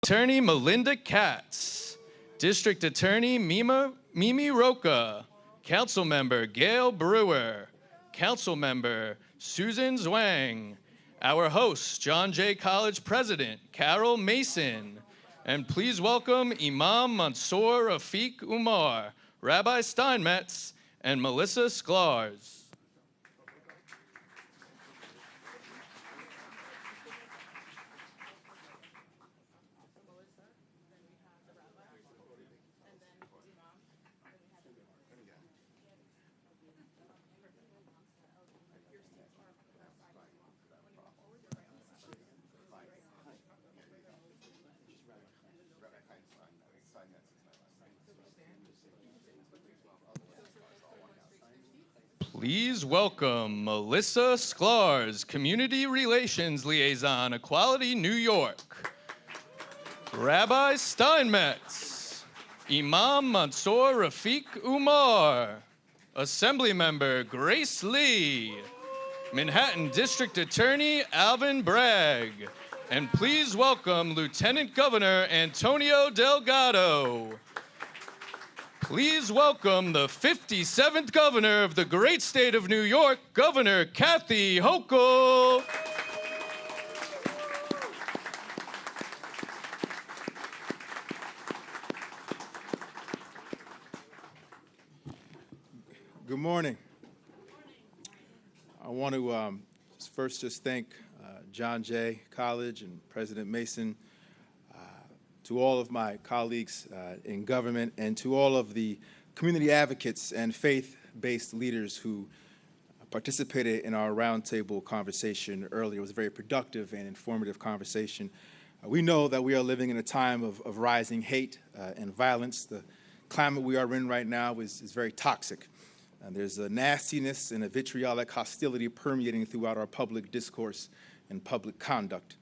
Attorney Melinda Katz, District Attorney Mimi Roca, Councilmember Gail Brewer, Councilmember Susan Zwang, our host, John Jay College President Carol Mason, and please welcome Imam Mansour Rafiq Umar, Rabbi Steinmetz, and Melissa Sklarz. Please welcome Melissa Sklarz, Community Relations Liaison, Equality, New York. Rabbi Steinmetz, Imam Mansour Rafiq Umar, Assemblymember Grace Lee, Manhattan District Attorney Alvin Bragg, and please welcome Lieutenant Governor Antonio Delgado. Please welcome the 57th Governor of the great state of New York, Governor Kathy Hochul. Good morning. I want to first just thank John Jay College and President Mason, to all of my colleagues in government, and to all of the community advocates and faith-based leaders who participated in our roundtable conversation earlier. It was a very productive and informative conversation. We know that we are living in a time of rising hate and violence. The climate we are in right now is very toxic. There's a nastiness and a vitriolic hostility permeating throughout our public discourse and public conduct.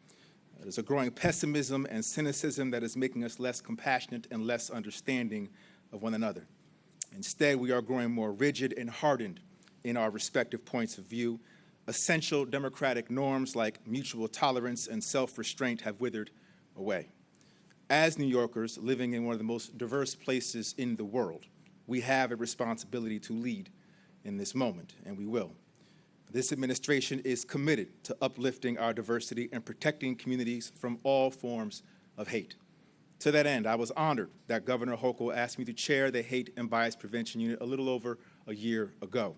There's a growing pessimism and cynicism that is making us less compassionate and less understanding of one another. Instead, we are growing more rigid and hardened in our respective points of view. Essential democratic norms like mutual tolerance and self-restraint have withered away. As New Yorkers living in one of the most diverse places in the world, we have a responsibility to lead in this moment, and we will. This administration is committed to uplifting our diversity and protecting communities from all forms of hate. To that end, I was honored that Governor Hochul asked me to chair the Hate and Bias Prevention Unit a little over a year ago.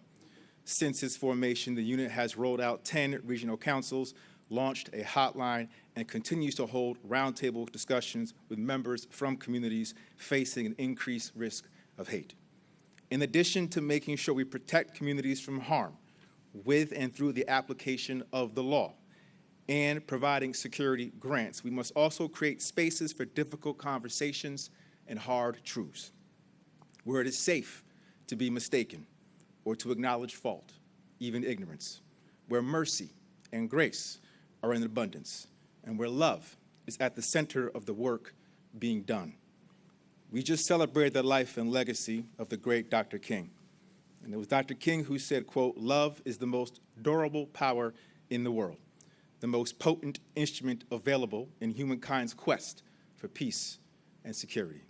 Since its formation, the unit has rolled out 10 regional councils, launched a hotline, and continues to hold roundtable discussions with members from communities facing an increased risk of hate. In addition to making sure we protect communities from harm, with and through the application of the law and providing security grants, we must also create spaces for difficult conversations and hard truths, where it is safe to be mistaken or to acknowledge fault, even ignorance, where mercy and grace are in abundance, and where love is at the center of the work being done. We just celebrated the life and legacy of the great Dr. King. And it was Dr. King who said, quote, "Love is the most durable power in the world, the most potent instrument available in humankind's quest for peace and security."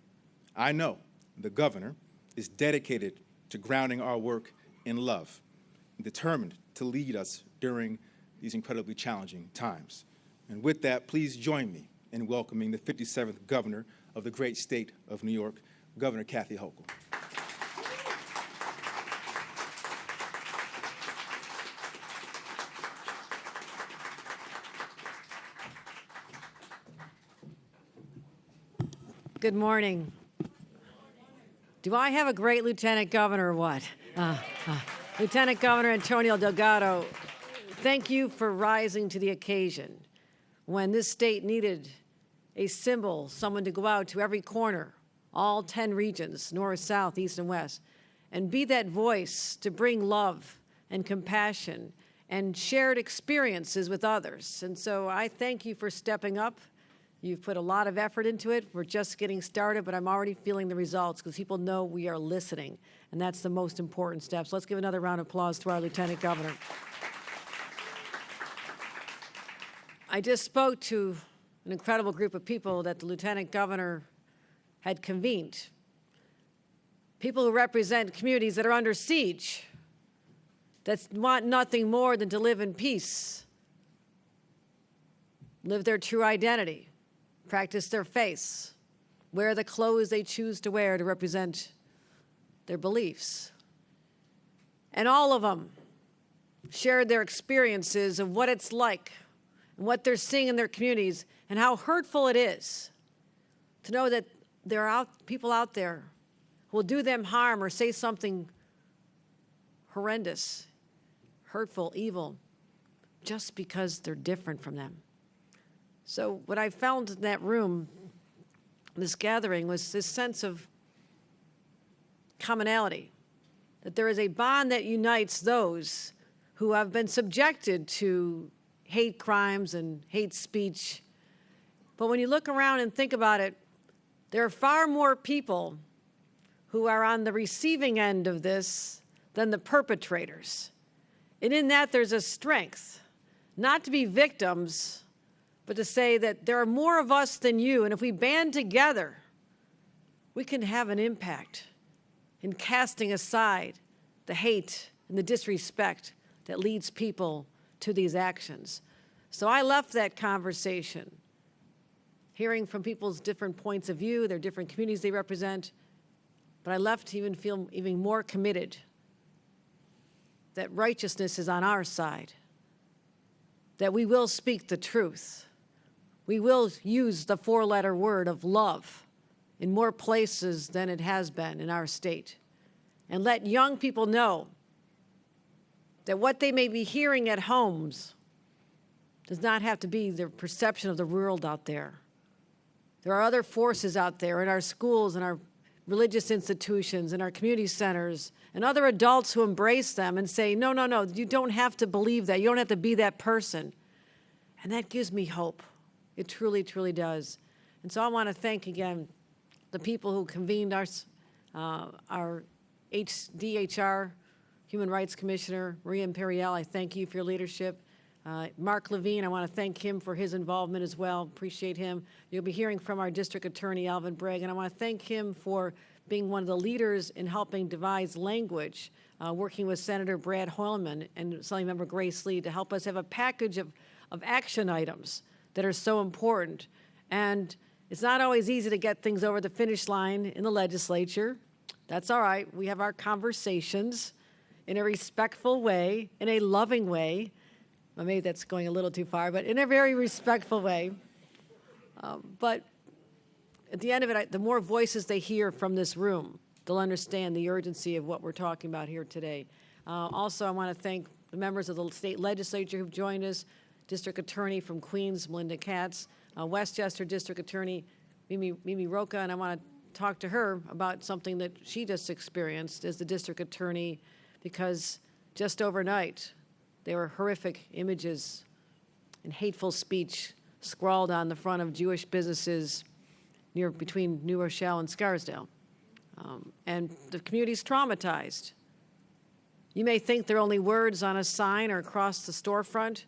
I know the governor is dedicated to grounding our work in love and determined to lead us during these incredibly challenging times. And with that, please join me in welcoming the 57th Governor of the great state of New York, Governor Kathy Hochul. Good morning. Do I have a great Lieutenant Governor or what? Lieutenant Governor Antonio Delgado, thank you for rising to the occasion when this state needed a symbol, someone to go out to every corner, all 10 regions, north, south, east, and west, and be that voice to bring love and compassion and shared experiences with others. And so I thank you for stepping up. You've put a lot of effort into it. We're just getting started, but I'm already feeling the results because people know we are listening, and that's the most important step. So let's give another round of applause to our Lieutenant Governor. I just spoke to an incredible group of people that the Lieutenant Governor had convened. People who represent communities that are under siege, that want nothing more than to live in peace, live their true identity, practice their faith, wear the clothes they choose to wear to represent their beliefs. And all of them shared their experiences of what it's like and what they're seeing in their communities and how hurtful it is to know that there are people out there who will do them harm or say something horrendous, hurtful, evil, just because they're different from them. So what I found in that room, this gathering, was this sense of commonality, that there is a bond that unites those who have been subjected to hate crimes and hate speech. But when you look around and think about it, there are far more people who are on the receiving end of this than the perpetrators. And in that, there's a strength, not to be victims, but to say that there are more of us than you, and if we band together, we can have an impact in casting aside the hate and the disrespect that leads people to these actions. So I left that conversation hearing from people's different points of view, their different communities they represent, but I left to even feel even more committed that righteousness is on our side, that we will speak the truth. We will use the four-letter word of love in more places than it has been in our state, and let young people know that what they may be hearing at homes does not have to be their perception of the world out there. There are other forces out there in our schools and our religious institutions and our community centers and other adults who embrace them and say, no, no, no, you don't have to believe that. You don't have to be that person. And that gives me hope. It truly, truly does. And so I want to thank again the people who convened our DHR, Human Rights Commissioner, Maria Imperial. I thank you for your leadership. Mark Levine, I want to thank him for his involvement as well. Appreciate him. You'll be hearing from our District Attorney, Alvin Bragg, and I want to thank him for being one of the leaders in helping devise language, working with Senator Brad Hoylman and Assembly Member Grace Lee to help us have a package of action items that are so important. And it's not always easy to get things over the finish line in the legislature. That's all right. We have our conversations in a respectful way, in a loving way. Well, maybe that's going a little too far, but in a very respectful way. But at the end of it, the more voices they hear from this room, they'll understand the urgency of what we're talking about here today. Also, I want to thank the members of the state legislature who've joined us, District Attorney from Queens, Melinda Katz, Westchester District Attorney, Mimi Roca, and I want to talk to her about something that she just experienced as the District Attorney, because just overnight, there were horrific images and hateful speech scrawled on the front of Jewish businesses between New Rochelle and Scarsdale. And the community's traumatized. You may think they're only words on a sign or across the storefront,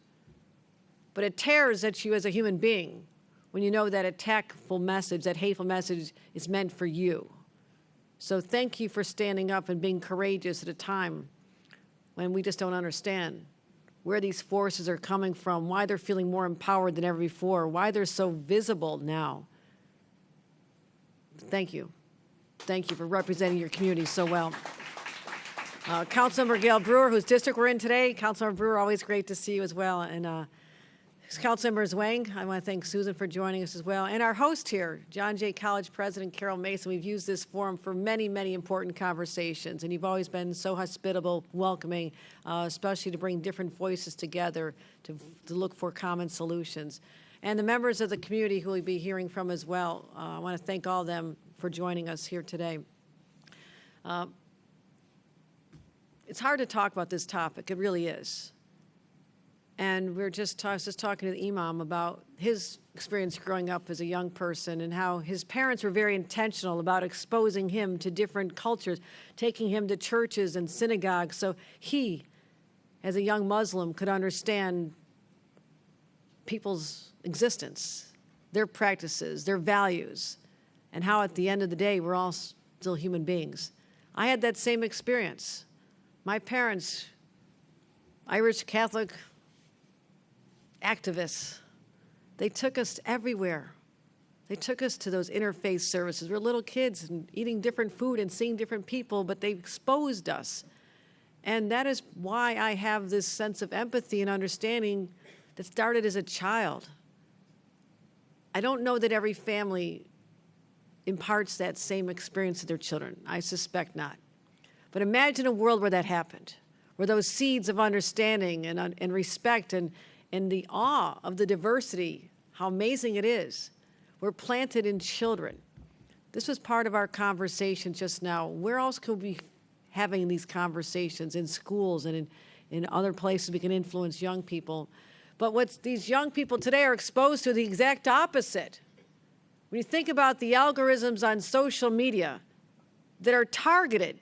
but it tears at you as a human being when you know that attackful message, that hateful message is meant for you. So thank you for standing up and being courageous at a time when we just don't understand where these forces are coming from, why they're feeling more empowered than ever before, why they're so visible now. Thank you. Thank you for representing your community so well. Councilmember Gail Brewer, whose district we're in today. Councilmember Brewer, always great to see you as well. And Councilmember Zwang, I want to thank Susan for joining us as well. And our host here, John Jay College President Carol Mason. We've used this forum for many, many important conversations, and you've always been so hospitable, welcoming, especially to bring different voices together to look for common solutions. And the members of the community who we'll be hearing from as well. I want to thank all of them for joining us here today. It's hard to talk about this topic, it really is. And I was just talking to the imam about his experience growing up as a young person and how his parents were very intentional about exposing him to different cultures, taking him to churches and synagogues so he, as a young Muslim, could understand people's existence their practices, their values, and how at the end of the day, we're all still human beings. I had that same experience. My parents, Irish Catholic activists, they took us everywhere. They took us to those interfaith services. We were little kids and eating different food and seeing different people, but they exposed us. And that is why I have this sense of empathy and understanding that started as a child. I don't know that every family imparts that same experience to their children. I suspect not. But imagine a world where that happened, where those seeds of understanding and respect and the awe of the diversity, how amazing it is, were planted in children. This was part of our conversation just now. Where else could we be having these conversations? In schools and in other places we can influence young people. But what these young people today are exposed to the exact opposite. When you think about the algorithms on social media that are targeted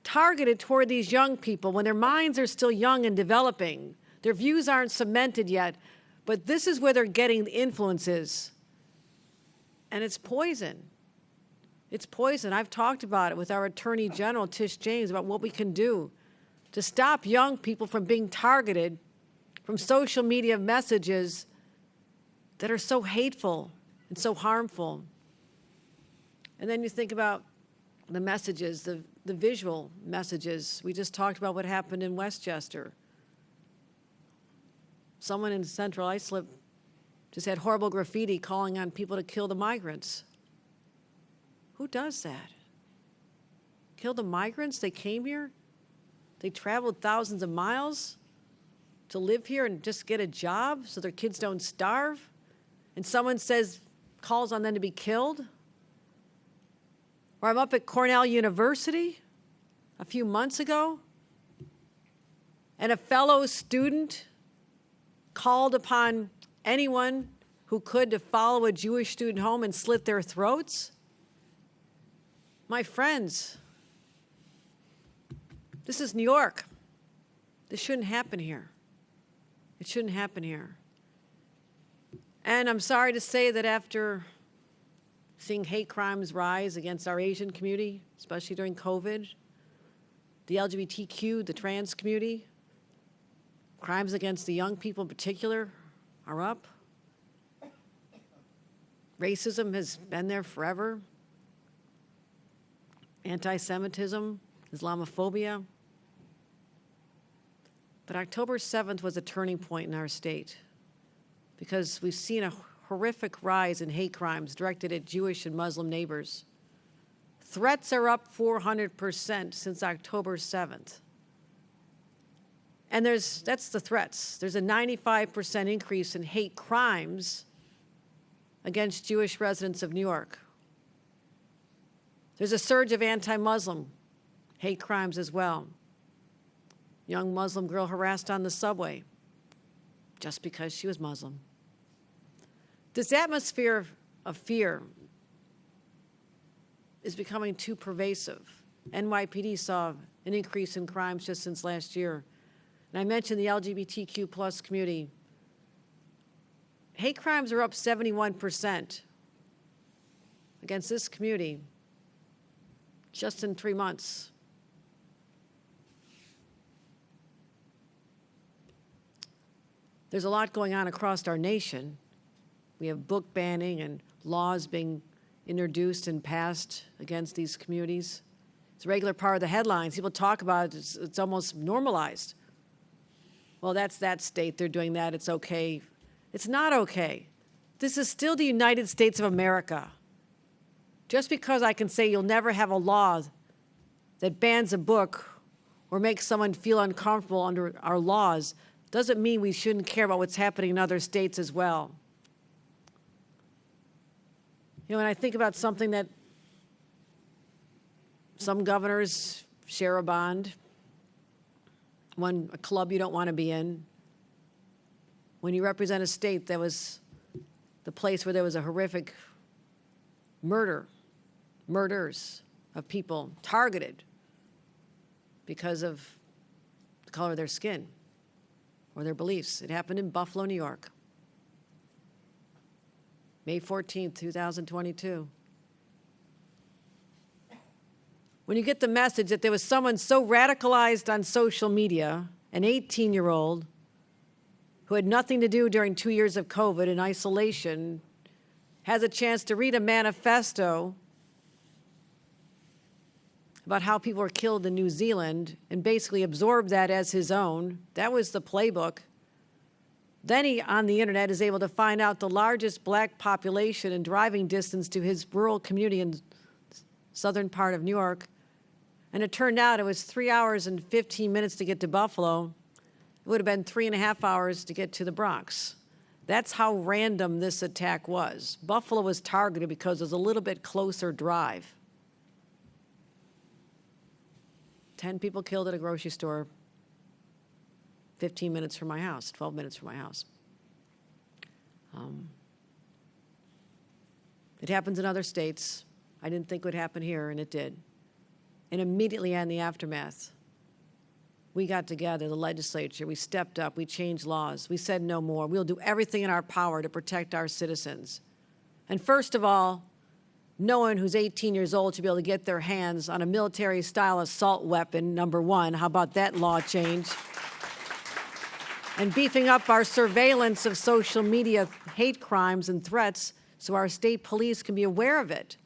toward these young people when their minds are still young and developing, their views aren't cemented yet, but this is where they're getting the influences. And it's poison. It's poison. I've talked about it with our Attorney General, Tish James, about what we can do to stop young people from being targeted from social media messages that are so hateful and so harmful. And then you think about the messages, the visual messages. We just talked about what happened in Westchester. Someone in Central Islip just had horrible graffiti calling on people to kill the migrants. Who does that? Kill the migrants? They came here? They traveled thousands of miles to live here and just get a job so their kids don't starve? And someone calls on them to be killed? Or I'm up at Cornell University a few months ago, and a fellow student called upon anyone who could to follow a Jewish student home and slit their throats? My friends, this is New York. This shouldn't happen here. It shouldn't happen here. And I'm sorry to say that after seeing hate crimes rise against our Asian community, especially during COVID, the LGBTQ, the trans community, crimes against the young people in particular are up. Racism has been there forever. Antisemitism, Islamophobia. But October 7th was a turning point in our state because we've seen a horrific rise in hate crimes directed at Jewish and Muslim neighbors. Threats are up 400% since October 7th. And that's the threats. There's a 95% increase in hate crimes against Jewish residents of New York. There's a surge of anti-Muslim hate crimes as well. Young Muslim girl harassed on the subway just because she was Muslim. This atmosphere of fear is becoming too pervasive. NYPD saw an increase in crimes just since last year. And I mentioned the LGBTQ plus community. Hate crimes are up 71% against this community just in 3 months. There's a lot going on across our nation. We have book banning and laws being introduced and passed against these communities. It's a regular part of the headlines. People talk about it. It's almost normalized. Well, that's that state. They're doing that. It's okay. It's not okay. This is still the United States of America. Just because I can say you'll never have a law that bans a book or makes someone feel uncomfortable under our laws doesn't mean we shouldn't care about what's happening in other states as well. You know, when I think about something that some governors share a bond, a club you don't want to be in, when you represent a state that was the place where there was a horrific murders of people targeted because of the color of their skin or their beliefs. It happened in Buffalo, New York. May 14th, 2022. When you get the message that there was someone so radicalized on social media, an 18-year-old, who had nothing to do during 2 years of COVID in isolation, has a chance to read a manifesto about how people were killed in New Zealand and basically absorb that as his own. That was the playbook. Then he, on the internet, is able to find out the largest black population in driving distance to his rural community in southern part of New York. And it turned out it was 3 hours and 15 minutes to get to Buffalo. It would have been 3.5 hours to get to the Bronx. That's how random this attack was. Buffalo was targeted because it was a little bit closer drive. 10 people killed at a grocery store, 15 minutes from my house, 12 minutes from my house. It happens in other states. I didn't think it would happen here, and it did. And immediately in the aftermath, we got together, the legislature, we stepped up, we changed laws, we said no more. We'll do everything in our power to protect our citizens. And first of all, no one who's 18 years old should be able to get their hands on a military-style assault weapon, number one. How about that law change? And beefing up our surveillance of social media hate crimes and threats so our state police can be aware of it.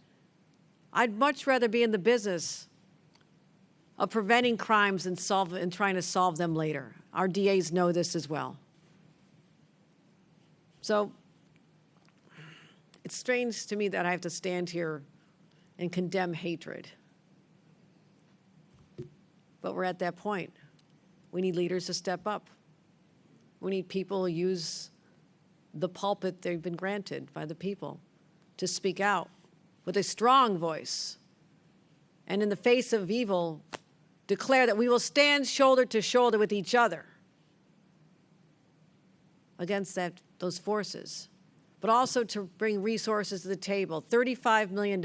I'd much rather be in the business of preventing crimes and trying to solve them later. Our DAs know this as well. So it's strange to me that I have to stand here and condemn hatred. But we're at that point. We need leaders to step up. We need people who use the pulpit they've been granted by the people to speak out with a strong voice, and in the face of evil, declare that we will stand shoulder to shoulder with each other against those forces, but also to bring resources to the table. $35 million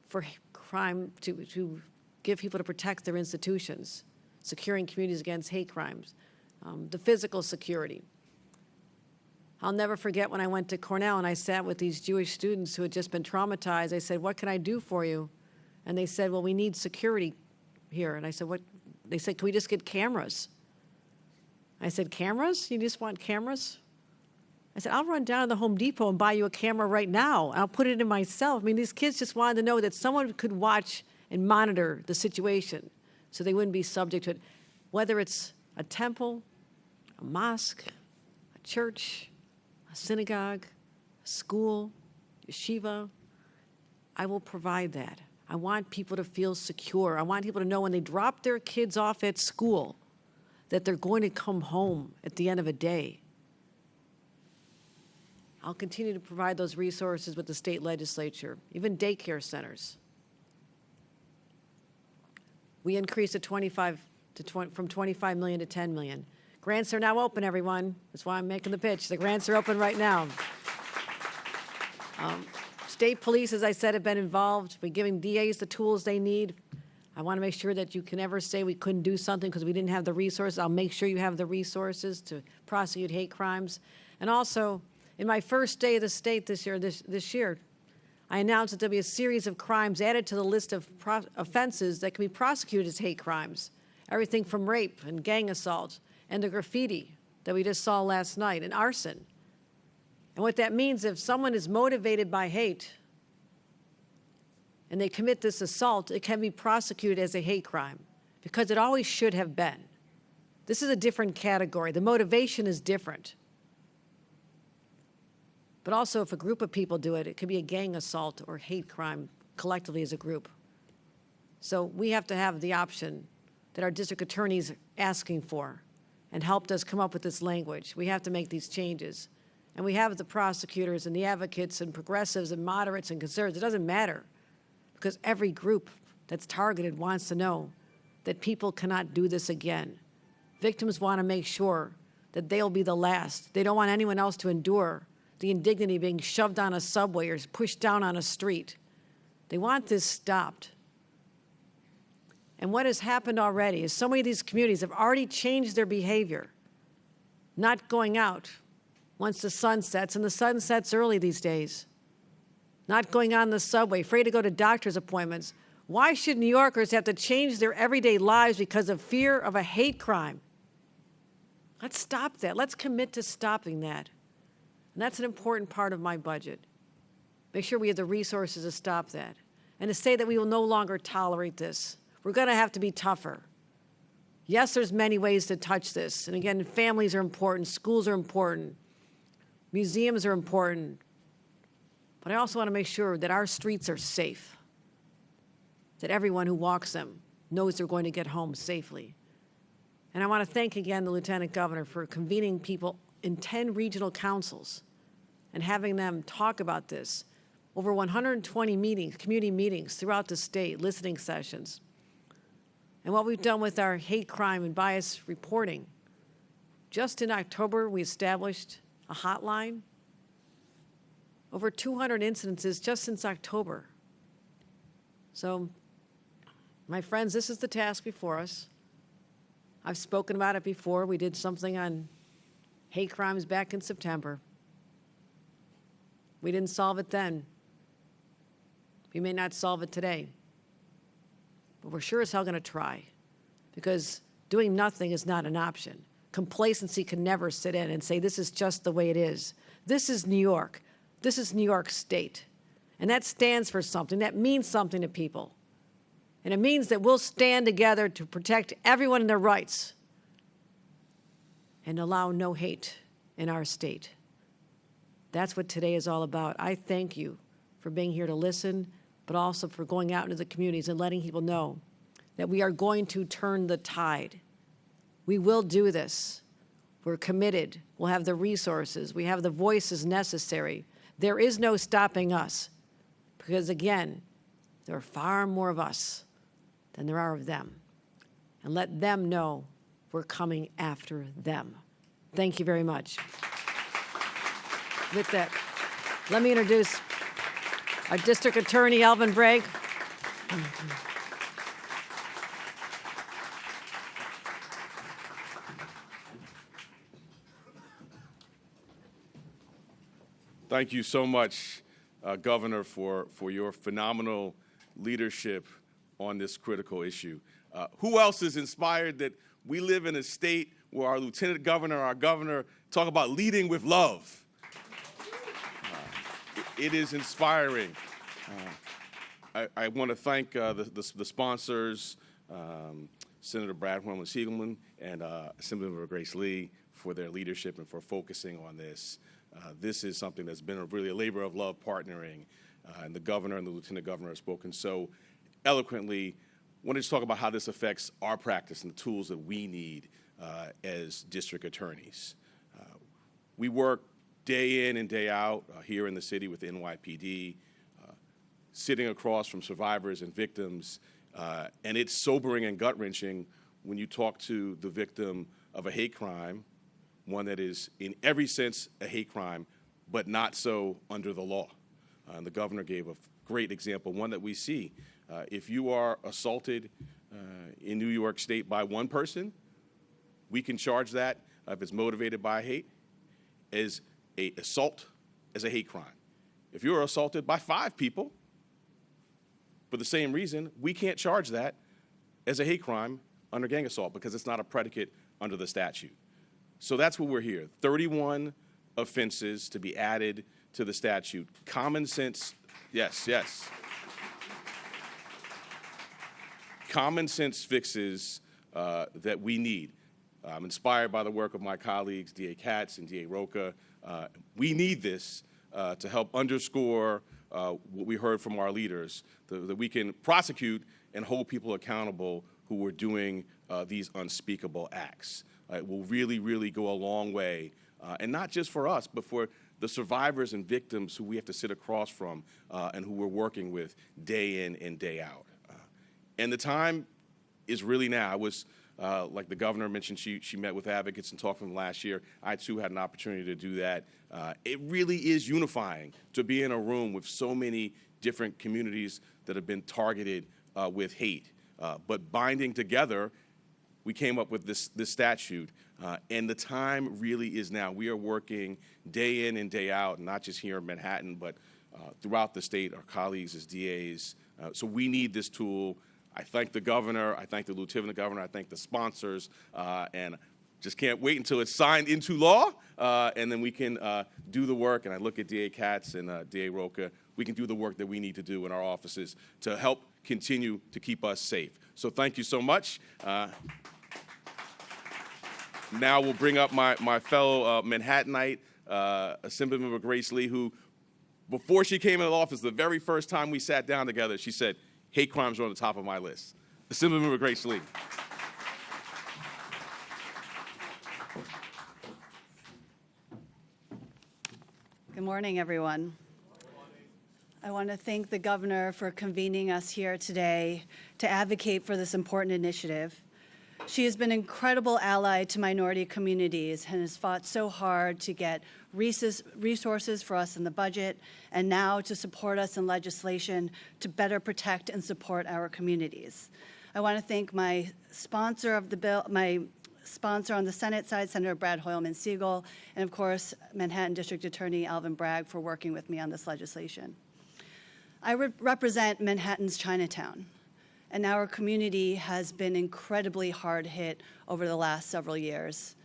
for crime, to give people to protect their institutions, securing communities against hate crimes, the physical security. I'll never forget when I went to Cornell and I sat with these Jewish students who had just been traumatized. I said, "What can I do for you?" And they said, "Well, we need security here." And I said, "What?" They said, "Can we just get cameras?" I said, "Cameras? You just want cameras?" I said, "I'll run down to the Home Depot and buy you a camera right now. I'll put it in myself." I mean, these kids just wanted to know that someone could watch and monitor the situation so they wouldn't be subject to it. Whether it's a temple, a mosque, a church, a synagogue, a school, yeshiva, I will provide that. I want people to feel secure. I want people to know when they drop their kids off at school that they're going to come home at the end of a day. I'll continue to provide those resources with the state legislature, even daycare centers. We increased from 25 million to 10 million. Grants are now open, everyone. That's why I'm making the pitch. The grants are open right now. State police, as I said, have been involved. We're giving DAs the tools they need. I want to make sure that you can never say we couldn't do something because we didn't have the resources. I'll make sure you have the resources to prosecute hate crimes. And also, in my first day of the state this year, I announced that there'll be a series of crimes added to the list of offenses that can be prosecuted as hate crimes. Everything from rape and gang assault and the graffiti that we just saw last night, and arson. And what that means, if someone is motivated by hate and they commit this assault, it can be prosecuted as a hate crime because it always should have been. This is a different category. The motivation is different. But also, if a group of people do it, it could be a gang assault or hate crime collectively as a group. So we have to have the option that our district attorneys are asking for and helped us come up with this language. We have to make these changes. And we have the prosecutors and the advocates and progressives and moderates and conservatives. It doesn't matter because every group that's targeted wants to know that people cannot do this again. Victims want to make sure that they'll be the last. They don't want anyone else to endure the indignity of being shoved on a subway or pushed down on a street. They want this stopped. And what has happened already is so many of these communities have already changed their behavior, not going out once the sun sets, and the sun sets early these days. Not going on the subway, afraid to go to doctor's appointments. Why should New Yorkers have to change their everyday lives because of fear of a hate crime? Let's stop that. Let's commit to stopping that. And that's an important part of my budget. Make sure we have the resources to stop that. And to say that we will no longer tolerate this. We're going to have to be tougher. Yes, there's many ways to touch this. And again, families are important, schools are important, museums are important. But I also want to make sure that our streets are safe, that everyone who walks them knows they're going to get home safely. And I want to thank again the Lieutenant Governor for convening people in 10 regional councils and having them talk about this. Over 120 meetings, community meetings throughout the state, listening sessions. And what we've done with our hate crime and bias reporting. Just in October, we established a hotline. Over 200 incidences just since October. So, my friends, this is the task before us. I've spoken about it before. We did something on hate crimes back in September. We didn't solve it then. We may not solve it today. But we're sure as hell going to try, because doing nothing is not an option. Complacency can never sit in and say, this is just the way it is. This is New York. This is New York State. And that stands for something. That means something to people. And it means that we'll stand together to protect everyone and their rights and allow no hate in our state. That's what today is all about. I thank you for being here to listen, but also for going out into the communities and letting people know that we are going to turn the tide. We will do this. We're committed. We'll have the resources. We have the voices necessary. There is no stopping us, because again, there are far more of us than there are of them. And let them know we're coming after them. Thank you very much. With that, let me introduce our District Attorney, Alvin Bragg. Thank you so much, Governor, for your phenomenal leadership on this critical issue. Who else is inspired that we live in a state where our Lieutenant Governor, our governor, talk about leading with love? It is inspiring. I want to thank the sponsors, Senator Brad Siegelman and Assemblymember Grace Lee, for their leadership and for focusing on this. This is something that's been really a labor of love partnering, and the governor and the lieutenant governor have spoken so eloquently. I wanted to talk about how this affects our practice and the tools that we need as district attorneys. We work day in and day out here in the city with the NYPD, sitting across from survivors and victims, and it's sobering and gut-wrenching when you talk to the victim of a hate crime, one that is in every sense a hate crime, but not so under the law. And the governor gave a great example, one that we see. If you are assaulted in New York State by one person, we can charge that, if it's motivated by hate, as an assault as a hate crime. If you're assaulted by 5 people for the same reason, we can't charge that as a hate crime under gang assault because it's not a predicate under the statute. So that's what we're here. 31 offenses to be added to the statute. Common sense, yes. Common sense fixes that we need. I'm inspired by the work of my colleagues, D.A. Katz and D.A. Rocha. We need this to help underscore what we heard from our leaders, that we can prosecute and hold people accountable who are doing these unspeakable acts. It will really, really go a long way, and not just for us, but for the survivors and victims who we have to sit across from and who we're working with day in and day out. And the time is really now. I was, like the governor mentioned, she met with advocates and talked with them last year. I, too, had an opportunity to do that. It really is unifying to be in a room with so many different communities that have been targeted with hate. But binding together, we came up with this statute And the time really is now. We are working day in and day out, not just here in Manhattan, but throughout the state, our colleagues as DAs. So we need this tool. I thank the governor, I thank the lieutenant governor, I thank the sponsors, and just can't wait until it's signed into law, and then we can do the work. And I look at DA Katz and DA Rocha. We can do the work that we need to do in our offices to help continue to keep us safe. So thank you so much. Now we'll bring up my fellow Manhattanite, Assemblymember Grace Lee, who, before she came into office, the very first time we sat down together, she said, hate crimes are on the top of my list. Assemblymember Grace Lee. Good morning, everyone. I want to thank the governor for convening us here today to advocate for this important initiative. She has been an incredible ally to minority communities and has fought so hard to get resources for us in the budget and now to support us in legislation to better protect and support our communities. I want to thank my sponsor of the bill, my sponsor on the Senate side, Senator Brad Hoylman-Siegel, and of course, Manhattan District Attorney Alvin Bragg for working with me on this legislation. I represent Manhattan's Chinatown, and our community has been incredibly hard hit over the last several years.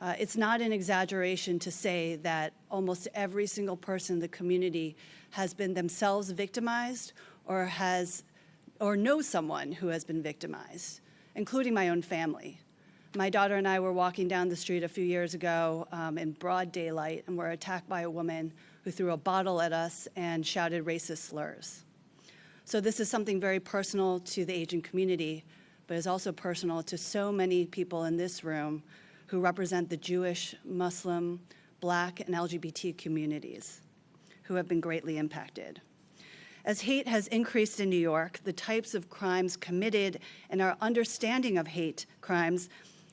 It's not an exaggeration to say that almost every single person in the community has been themselves victimized or knows someone who has been victimized, including my own family. My daughter and I were walking down the street a few years ago in broad daylight and were attacked by a woman who threw a bottle at us and shouted racist slurs. So this is something very personal to the Asian community, but is also personal to so many people in this room who represent the Jewish, Muslim, Black, and LGBT communities who have been greatly impacted. As hate has increased in New York, the types of crimes committed and our understanding of hate crimes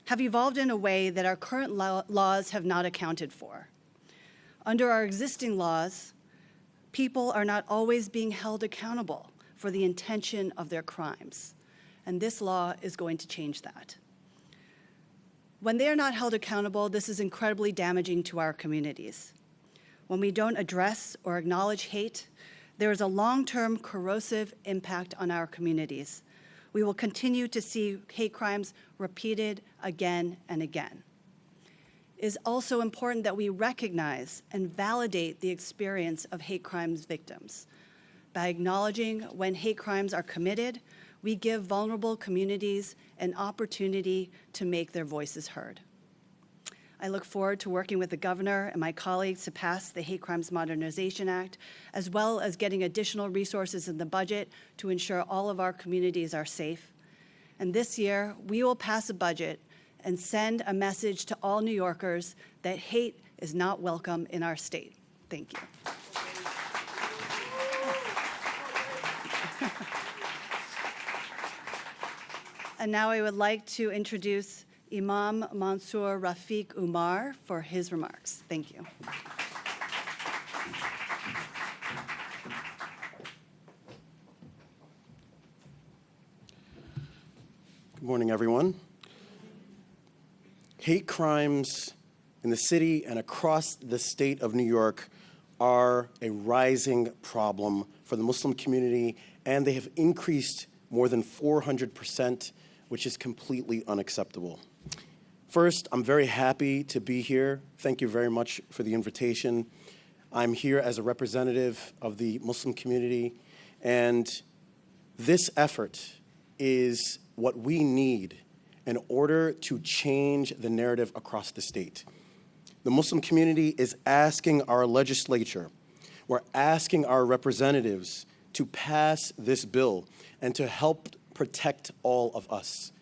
have evolved in a way that our current laws have not accounted for. Under our existing laws, people are not always being held accountable for the intention of their crimes, and this law is going to change that. When they are not held accountable, this is incredibly damaging to our communities. When we don't address or acknowledge hate, there is a long-term corrosive impact on our communities. We will continue to see hate crimes repeated again and again. It is also important that we recognize and validate the experience of hate crimes victims. By acknowledging when hate crimes are committed, we give vulnerable communities an opportunity to make their voices heard. I look forward to working with the governor and my colleagues to pass the Hate Crimes Modernization Act, as well as getting additional resources in the budget to ensure all of our communities are safe. And this year, we will pass a budget and send a message to all New Yorkers that hate is not welcome in our state. Thank you. And now I would like to introduce Imam Mansour Rafiq Umar for his remarks. Thank you. Good morning, everyone. Hate crimes in the city and across the state of New York are a rising problem for the Muslim community, and they have increased more than 400%, which is completely unacceptable. First, I'm very happy to be here. Thank you very much for the invitation. I'm here as a representative of the Muslim community, and this effort is what we need in order to change the narrative across the state. The Muslim community is asking our legislature, we're asking our representatives to pass this bill and to help protect all of us.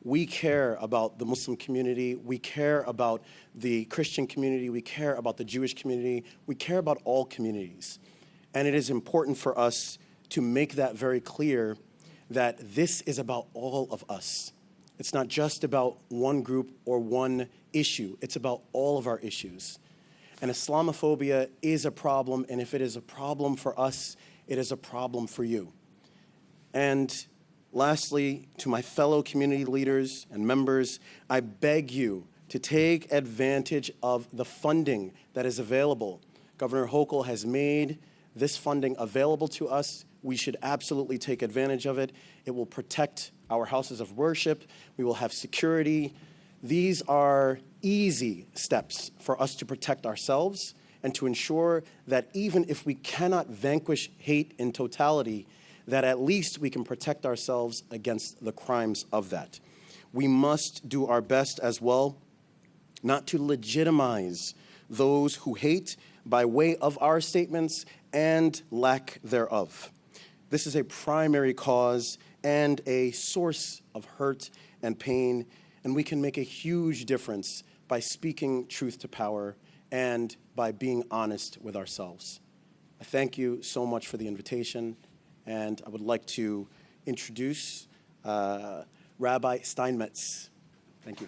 We care about the Muslim community, we care about the Christian community, we care about the Jewish community, we care about all communities. And it is important for us to make that very clear that this is about all of us. It's not just about one group or one issue, it's about all of our issues. And Islamophobia is a problem, and if it is a problem for us, it is a problem for you. And lastly, to my fellow community leaders and members, I beg you to take advantage of the funding that is available. Governor Hochul has made this funding available to us. We should absolutely take advantage of it. It will protect our houses of worship. We will have security. These are easy steps for us to protect ourselves and to ensure that even if we cannot vanquish hate in totality, that at least we can protect ourselves against the crimes of that. We must do our best as well not to legitimize those who hate by way of our statements and lack thereof. This is a primary cause and a source of hurt and pain, and we can make a huge difference by speaking truth to power and by being honest with ourselves. I thank you so much for the invitation, and I would like to introduce Rabbi Steinmetz. Thank you.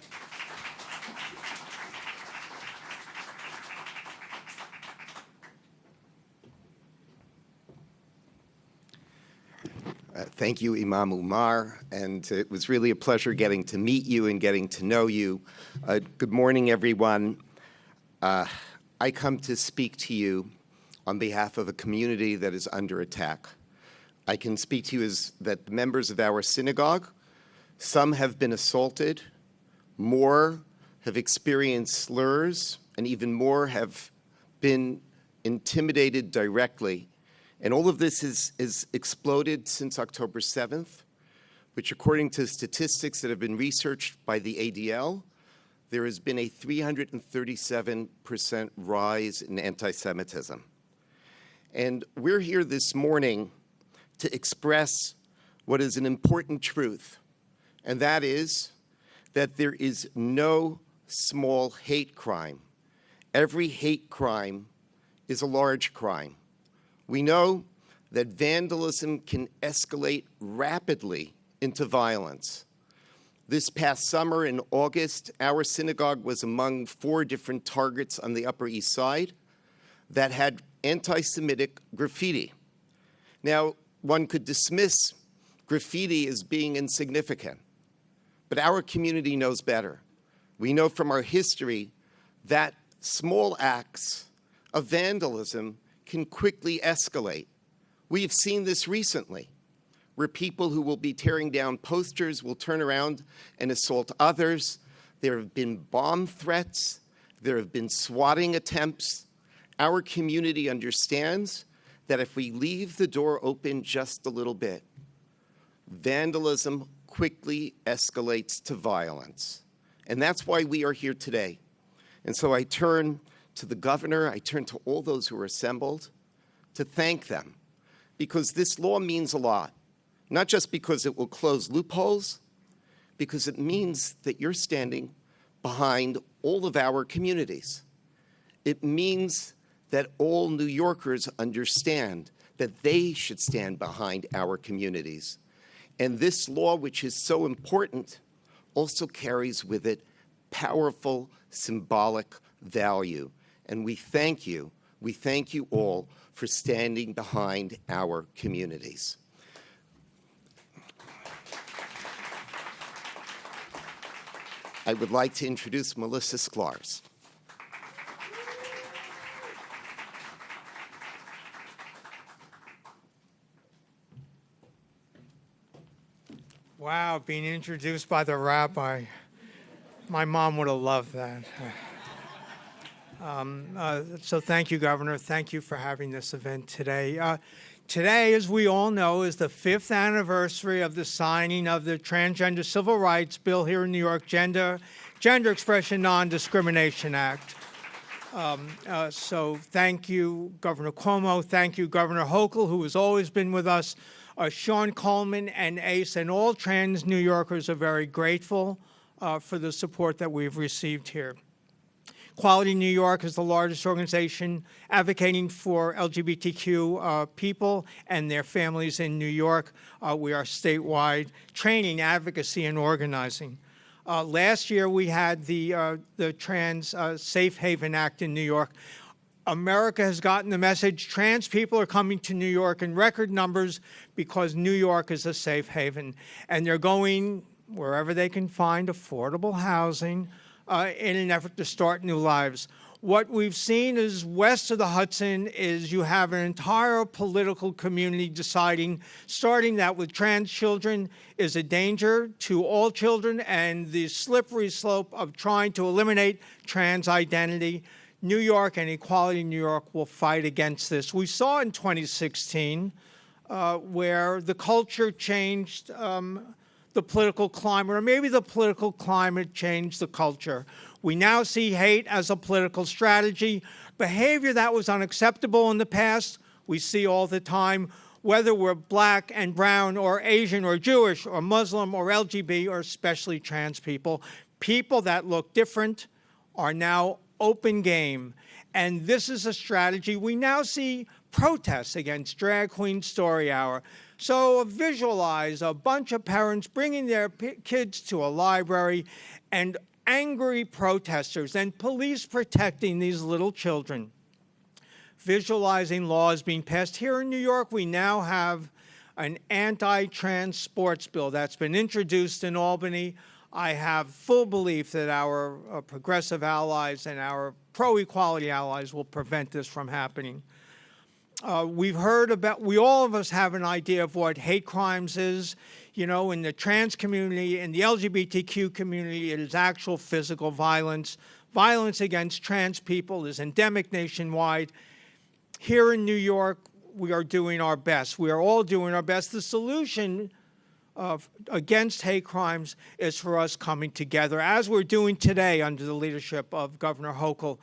Thank you, Imam Umar, and it was really a pleasure getting to meet you and getting to know you. Good morning, everyone. I come to speak to you on behalf of a community that is under attack. I can speak to you as that members of our synagogue, some have been assaulted, more have experienced slurs, and even more have been intimidated directly. And all of this is exploded since October 7th, which according to statistics that have been researched by the ADL, there has been a 337% rise in anti-Semitism. And we're here this morning to express what is an important truth, and that is that there is no small hate crime. Every hate crime is a large crime. We know that vandalism can escalate rapidly into violence. This past summer in August, our synagogue was among 4 different targets on the Upper East Side that had anti-Semitic graffiti. Now, one could dismiss graffiti as being insignificant, but our community knows better. We know from our history that small acts of vandalism can quickly escalate. We have seen this recently, where people who will be tearing down posters will turn around and assault others. There have been bomb threats. There have been swatting attempts. Our community understands that if we leave the door open just a little bit, vandalism quickly escalates to violence. And that's why we are here today. And so I turn to the governor, I turn to all those who are assembled to thank them, because this law means a lot, not just because it will close loopholes, because it means that you're standing behind all of our communities. It means that all New Yorkers understand that they should stand behind our communities. And this law, which is so important, also carries with it powerful symbolic value. And we thank you all for standing behind our communities. I would like to introduce Melissa Sklarz. Wow, being introduced by the rabbi. My mom would have loved that. So thank you, Governor. Thank you for having this event today. Today, as we all know, is the 5th anniversary of the signing of the Transgender Civil Rights Bill here in New York, Gender Expression Non-Discrimination Act. So thank you, Governor Cuomo. Thank you, Governor Hochul, who has always been with us. Sean Coleman and ACE and all trans New Yorkers are very grateful for the support that we've received here. Equality New York is the largest organization advocating for LGBTQ people and their families in New York. We are statewide, training, advocacy, and organizing. Last year, we had the Trans Safe Haven Act in New York. America has gotten the message. Trans people are coming to New York in record numbers because New York is a safe haven. And they're going wherever they can find affordable housing in an effort to start new lives. What we've seen is west of the Hudson is you have an entire political community deciding, starting that with trans children is a danger to all children, and the slippery slope of trying to eliminate trans identity. New York and Equality New York will fight against this. We saw in 2016 where the culture changed the political climate, or maybe the political climate changed the culture. We now see hate as a political strategy. Behavior that was unacceptable in the past, we see all the time, whether we're black and brown or Asian or Jewish or Muslim or LGBT or especially trans people. People that look different are now open game. And this is a strategy. We now see protests against Drag Queen Story Hour. So visualize a bunch of parents bringing their kids to a library and angry protesters and police protecting these little children. Visualizing laws being passed. Here in New York, we now have an anti-trans sports bill that's been introduced in Albany. I have full belief that our progressive allies and our pro-equality allies will prevent this from happening. We've heard about, all of us have an idea of what hate crimes is. You know, in the trans community, in the LGBTQ community, it is actual physical violence. Violence against trans people is endemic nationwide. Here in New York, we are doing our best. We are all doing our best. The solution against hate crimes is for us coming together, as we're doing today under the leadership of Governor Hochul,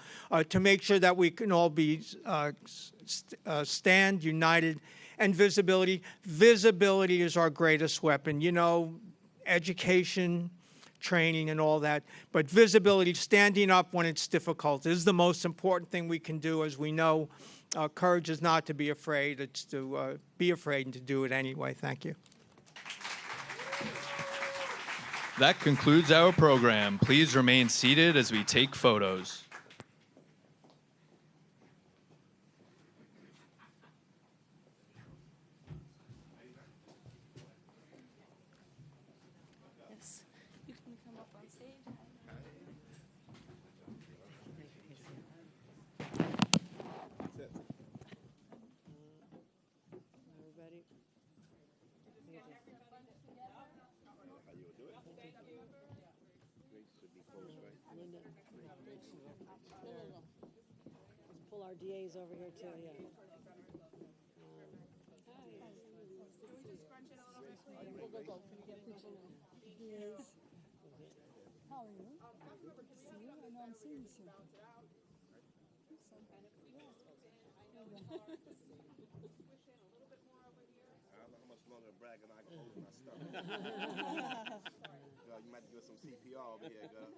to make sure that we can all be stand united. And visibility. Visibility is our greatest weapon. You know, education, training, and all that. But visibility, standing up when it's difficult, is the most important thing we can do. As we know, courage is not to be afraid. It's to be afraid and to do it anyway. Thank you. That concludes our program. Please remain seated as we take photos. You can come up on stage. Let's pull our DAs over here too, yeah. How are you? Good to see you. I know I'm seeing you soon. I don't know how much longer bragging I can hold my stuff. Girl, you might do some CPR over here, girl.